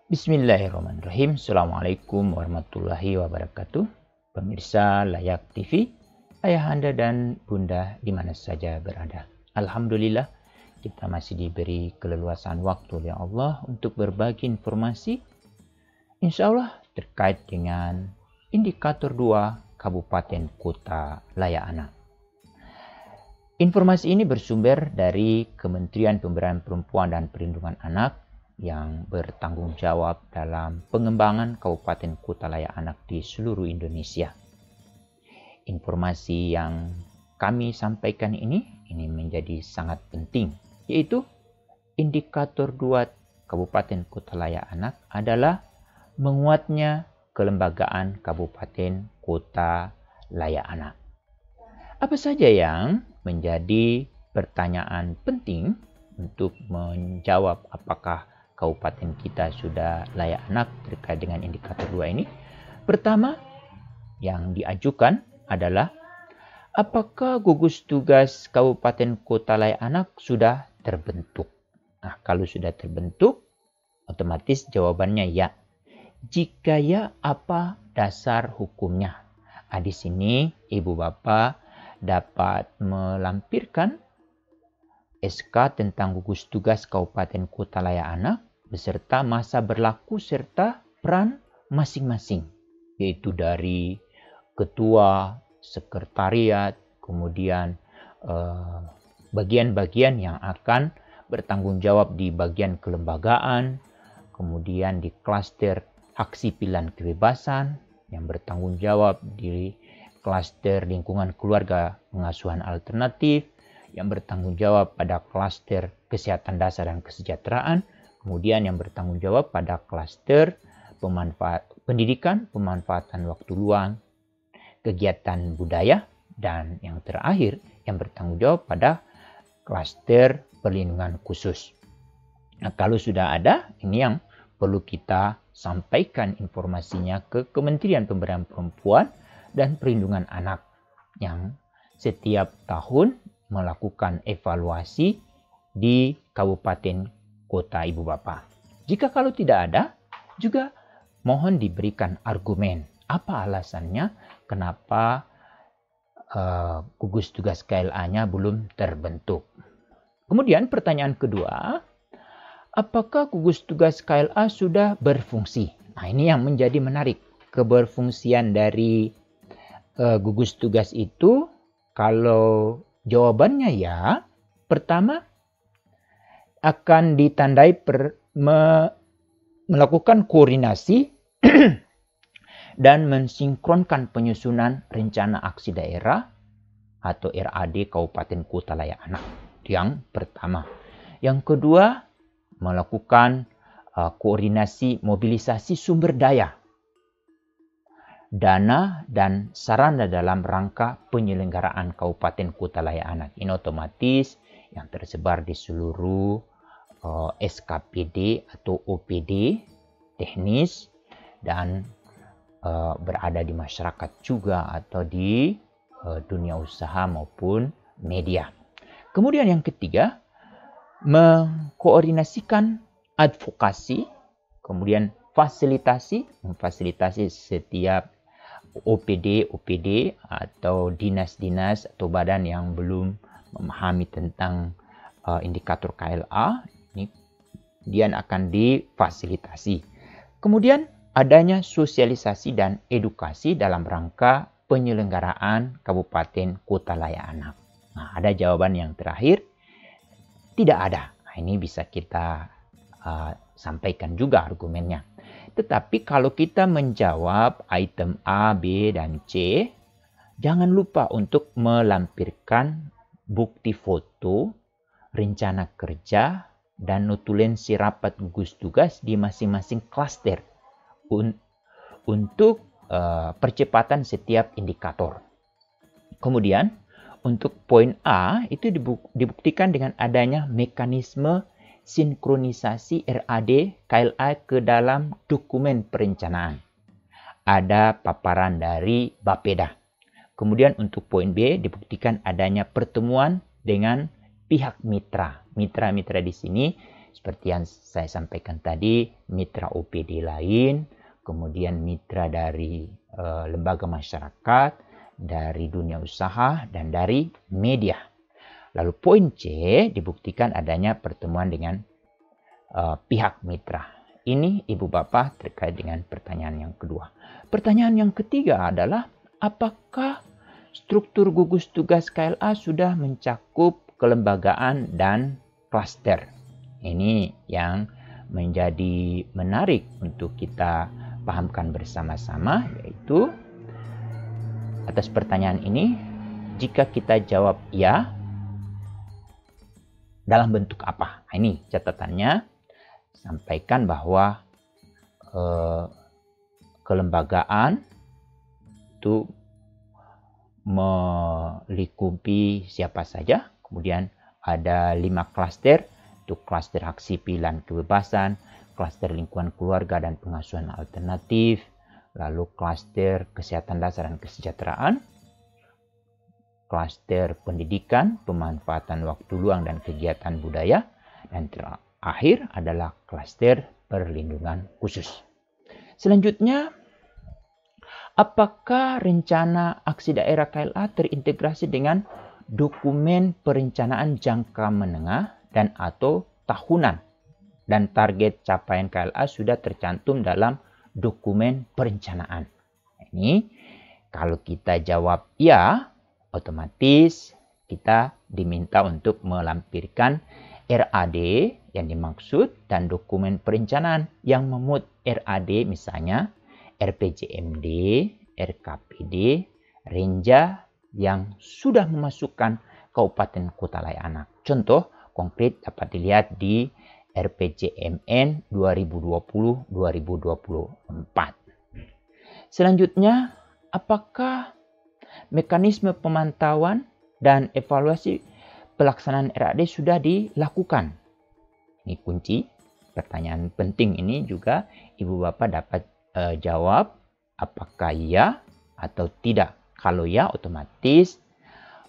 Bismillahirrahmanirrahim. Assalamualaikum warahmatullahi wabarakatuh. Pemirsa Layak TV, ayahanda dan bunda di mana saja berada. Alhamdulillah, kita masih diberi keleluasan waktu oleh Allah untuk berbagi informasi, insya Allah terkait dengan indikator 2 Kabupaten Kota Layak Anak. Informasi ini bersumber dari Kementerian Pemberdayaan Perempuan dan Perlindungan Anak yang bertanggung jawab dalam pengembangan Kabupaten Kota Layak Anak di seluruh Indonesia. Informasi yang kami sampaikan ini menjadi sangat penting, yaitu indikator 2 Kabupaten Kota Layak Anak adalah menguatnya kelembagaan Kabupaten Kota Layak Anak. Apa saja yang menjadi pertanyaan penting untuk menjawab apakah kabupaten kita sudah layak anak terkait dengan indikator 2 ini? Pertama yang diajukan adalah apakah gugus tugas Kabupaten Kota Layak Anak sudah terbentuk? Nah, kalau sudah terbentuk, otomatis jawabannya ya. Jika ya, apa dasar hukumnya? Di sini ibu bapak dapat melampirkan SK tentang gugus tugas Kabupaten Kota Layak Anak beserta masa berlaku serta peran masing-masing, yaitu dari ketua, sekretariat, kemudian bagian-bagian yang akan bertanggung jawab di bagian kelembagaan, kemudian di klaster hak sipil dan kebebasan yang bertanggung jawab di klaster lingkungan keluarga pengasuhan alternatif, yang bertanggung jawab pada klaster kesehatan dasar dan kesejahteraan, kemudian yang bertanggung jawab pada klaster pendidikan, pemanfaatan waktu luang, kegiatan budaya, dan yang terakhir yang bertanggung jawab pada klaster perlindungan khusus. Nah, kalau sudah ada, ini yang perlu kita sampaikan informasinya ke Kementerian Pemberdayaan Perempuan dan Perlindungan Anak yang setiap tahun melakukan evaluasi di kabupaten kota ibu bapak. Jika kalau tidak ada, juga mohon diberikan argumen. Apa alasannya kenapa gugus tugas KLA-nya belum terbentuk? Kemudian pertanyaan kedua, apakah gugus tugas KLA sudah berfungsi? Nah, ini yang menjadi menarik. Keberfungsian dari gugus tugas itu, kalau jawabannya ya, pertama akan ditandai melakukan koordinasi dan mensinkronkan penyusunan rencana aksi daerah atau RAD Kabupaten Kota Layak Anak. Yang pertama. Yang kedua, melakukan koordinasi mobilisasi sumber daya, dana dan sarana dalam rangka penyelenggaraan Kabupaten Kota Layak Anak. Ini otomatis yang tersebar di seluruh SKPD atau OPD teknis dan berada di masyarakat juga atau di dunia usaha maupun media. Kemudian yang ketiga, mengkoordinasikan advokasi, kemudian memfasilitasi setiap OPD atau dinas-dinas atau badan yang belum memahami tentang indikator KLA, ini kemudian akan difasilitasi. Kemudian adanya sosialisasi dan edukasi dalam rangka penyelenggaraan Kabupaten Kota Layak Anak. Nah, ada jawaban yang terakhir, tidak ada. Nah, ini bisa kita sampaikan juga argumennya. Tetapi kalau kita menjawab item A, B, dan C, jangan lupa untuk melampirkan bukti foto, rencana kerja, dan notulensi rapat gugus tugas di masing-masing klaster untuk percepatan setiap indikator. Kemudian, untuk poin A itu dibuktikan dengan adanya mekanisme sinkronisasi RAD KLA ke dalam dokumen perencanaan. Ada paparan dari Bapeda. Kemudian untuk poin B dibuktikan adanya pertemuan dengan pihak mitra. Mitra-mitra di sini Seperti yang saya sampaikan tadi, mitra OPD lain, kemudian mitra dari lembaga masyarakat, dari dunia usaha, dan dari media. Lalu poin C, dibuktikan adanya pertemuan dengan pihak mitra. Ini Ibu Bapak terkait dengan pertanyaan yang kedua. Pertanyaan yang ketiga adalah apakah struktur gugus tugas KLA sudah mencakup kelembagaan dan klaster? Ini yang menjadi menarik untuk kita pahamkan bersama-sama, yaitu atas pertanyaan ini, jika kita jawab ya, dalam bentuk apa? Nah, ini catatannya, sampaikan bahwa kelembagaan itu melingkupi siapa saja. Kemudian ada 5 klaster, itu klaster hak sipil dan kebebasan, klaster lingkungan keluarga dan pengasuhan alternatif, lalu klaster kesehatan dasar dan kesejahteraan, klaster pendidikan, pemanfaatan waktu luang dan kegiatan budaya, dan terakhir adalah klaster perlindungan khusus. Selanjutnya, apakah rencana aksi daerah KLA terintegrasi dengan dokumen perencanaan jangka menengah dan atau tahunan, dan target capaian KLA sudah tercantum dalam dokumen perencanaan? Ini kalau kita jawab ya, otomatis kita diminta untuk melampirkan RAD yang dimaksud dan dokumen perencanaan yang memuat RAD, misalnya RPJMD, RKPD, Renja yang sudah memasukkan kabupaten kota layak anak. Contoh konkret dapat dilihat di RPJMN 2020-2024. Selanjutnya, apakah mekanisme pemantauan dan evaluasi pelaksanaan RAD sudah dilakukan? Ini kunci. Pertanyaan penting ini juga Ibu Bapak dapat jawab apakah ya atau tidak. Kalau ya, otomatis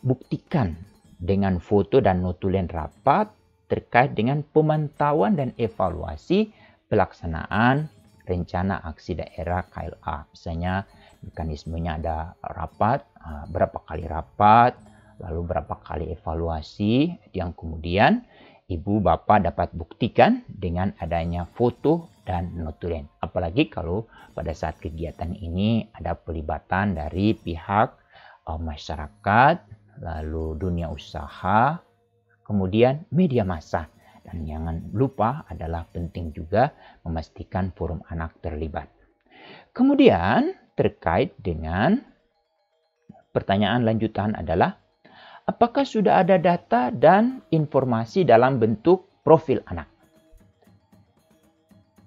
buktikan dengan foto dan notulen rapat terkait dengan pemantauan dan evaluasi pelaksanaan rencana aksi daerah KLA. Misalnya mekanismenya ada rapat, berapa kali rapat, lalu berapa kali evaluasi, yang kemudian Ibu Bapak dapat buktikan dengan adanya foto dan notulen. Apalagi kalau pada saat kegiatan ini ada pelibatan dari pihak masyarakat, lalu dunia usaha, kemudian media massa. Dan jangan lupa adalah penting juga memastikan forum anak terlibat. Kemudian terkait dengan pertanyaan lanjutan adalah apakah sudah ada data dan informasi dalam bentuk profil anak?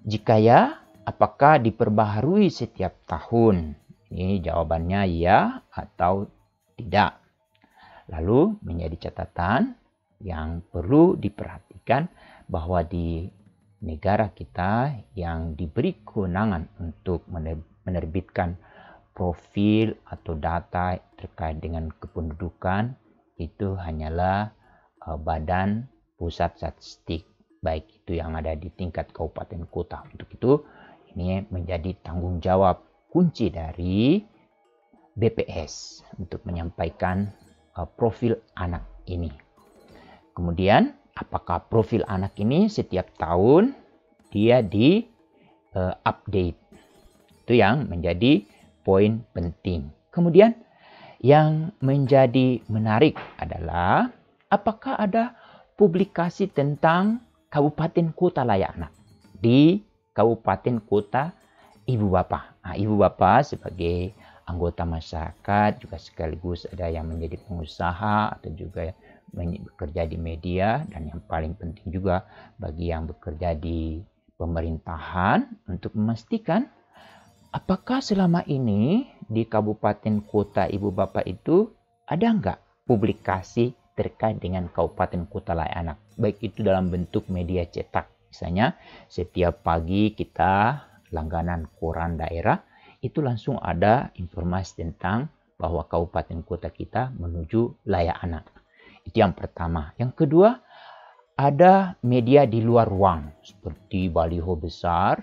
Jika ya, apakah diperbaharui setiap tahun? Ini jawabannya ya atau tidak. Lalu menjadi catatan yang perlu diperhatikan bahwa di negara kita yang diberi kewenangan untuk menerbitkan profil atau data terkait dengan kependudukan itu hanyalah Badan Pusat Statistik, baik itu yang ada di tingkat kabupaten kota. Untuk itu ini menjadi tanggung jawab kunci dari BPS untuk menyampaikan profil anak ini. Kemudian apakah profil anak ini setiap tahun dia di update? Itu yang menjadi poin penting. Kemudian yang menjadi menarik adalah apakah ada publikasi tentang kabupaten kota layak anak di kabupaten kota Ibu Bapak. Nah, Ibu Bapak sebagai anggota masyarakat juga sekaligus ada yang menjadi pengusaha atau juga bekerja di media, dan yang paling penting juga bagi yang bekerja di pemerintahan untuk memastikan apakah selama ini di kabupaten kota Ibu Bapak itu ada nggak publikasi terkait dengan kabupaten kota layak anak, baik itu dalam bentuk media cetak. Misalnya setiap pagi kita langganan koran daerah, itu langsung ada informasi tentang bahwa kabupaten kota kita menuju layak anak. Itu yang pertama. Yang kedua, ada media di luar ruang seperti baliho besar,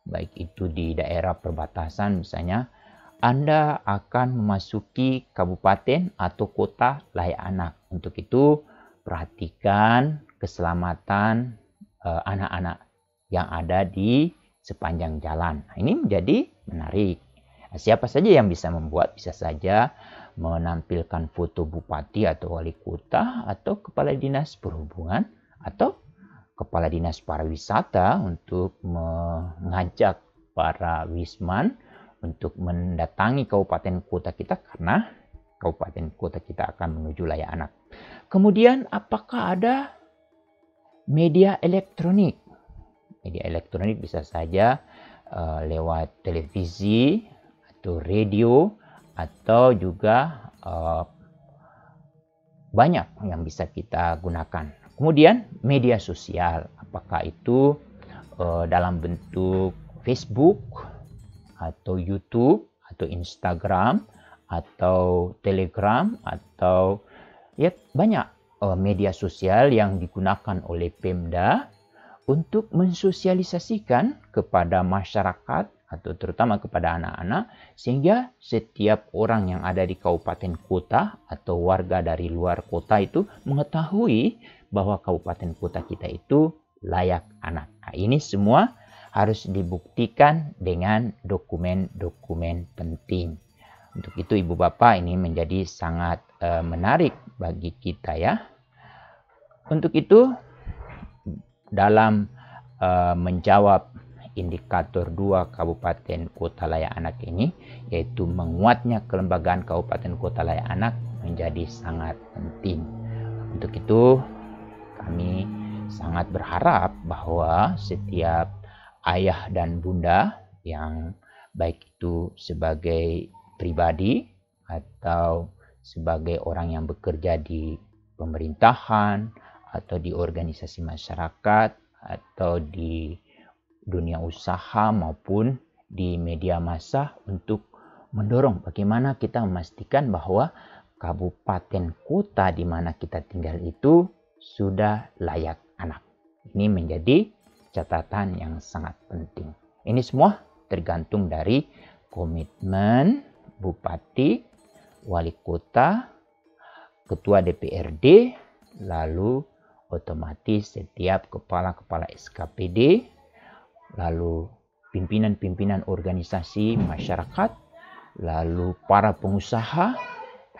baik itu di daerah perbatasan misalnya, Anda akan memasuki kabupaten atau kota layak anak. Untuk itu, perhatikan keselamatan anak-anak yang ada di sepanjang jalan. Nah, ini menjadi menarik. Siapa saja yang bisa membuat, bisa saja menampilkan foto bupati atau wali kota atau kepala dinas perhubungan atau kepala dinas pariwisata untuk mengajak para wisman untuk mendatangi kabupaten kota kita karena kabupaten kota kita akan menuju layak anak. Kemudian apakah ada media elektronik? Media elektronik bisa saja lewat televisi atau radio atau juga banyak yang bisa kita gunakan. Kemudian media sosial, apakah itu dalam bentuk Facebook atau YouTube atau Instagram atau Telegram atau ya banyak media sosial yang digunakan oleh Pemda untuk mensosialisasikan kepada masyarakat atau terutama kepada anak-anak sehingga setiap orang yang ada di kabupaten kota atau warga dari luar kota itu mengetahui bahwa kabupaten kota kita itu layak anak. Nah, ini semua harus dibuktikan dengan dokumen-dokumen penting. Untuk itu Ibu Bapak ini menjadi sangat menarik bagi kita ya. Untuk itu dalam menjawab indikator 2 kabupaten kota layak anak ini, yaitu menguatnya kelembagaan kabupaten kota layak anak menjadi sangat penting. Untuk itu kami sangat berharap bahwa setiap ayah dan bunda yang baik itu sebagai pribadi atau sebagai orang yang bekerja di pemerintahan atau di organisasi masyarakat atau di dunia usaha maupun di media massa untuk mendorong bagaimana kita memastikan bahwa kabupaten kota di mana kita tinggal itu sudah layak anak. Ini menjadi catatan yang sangat penting. Ini semua tergantung dari komitmen bupati, wali kota, ketua DPRD, lalu otomatis setiap kepala-kepala SKPD, lalu pimpinan-pimpinan organisasi masyarakat, lalu para pengusaha,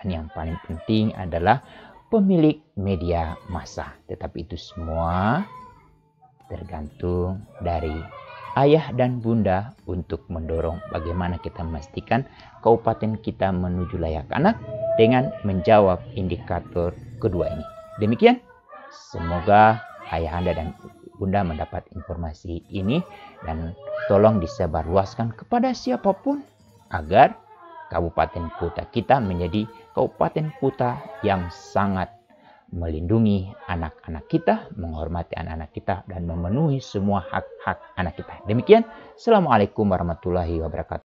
dan yang paling penting adalah pemilik media massa. Tetapi itu semua tergantung dari ayah dan bunda untuk mendorong bagaimana kita memastikan kabupaten kita menuju layak anak dengan menjawab indikator kedua ini. Demikian, semoga ayah anda dan bunda mendapat informasi ini dan tolong disebarluaskan kepada siapapun agar kabupaten kota kita menjadi kabupaten kota yang sangat melindungi anak-anak kita, menghormati anak-anak kita, dan memenuhi semua hak-hak anak kita. Demikian, Assalamualaikum warahmatullahi wabarakatuh.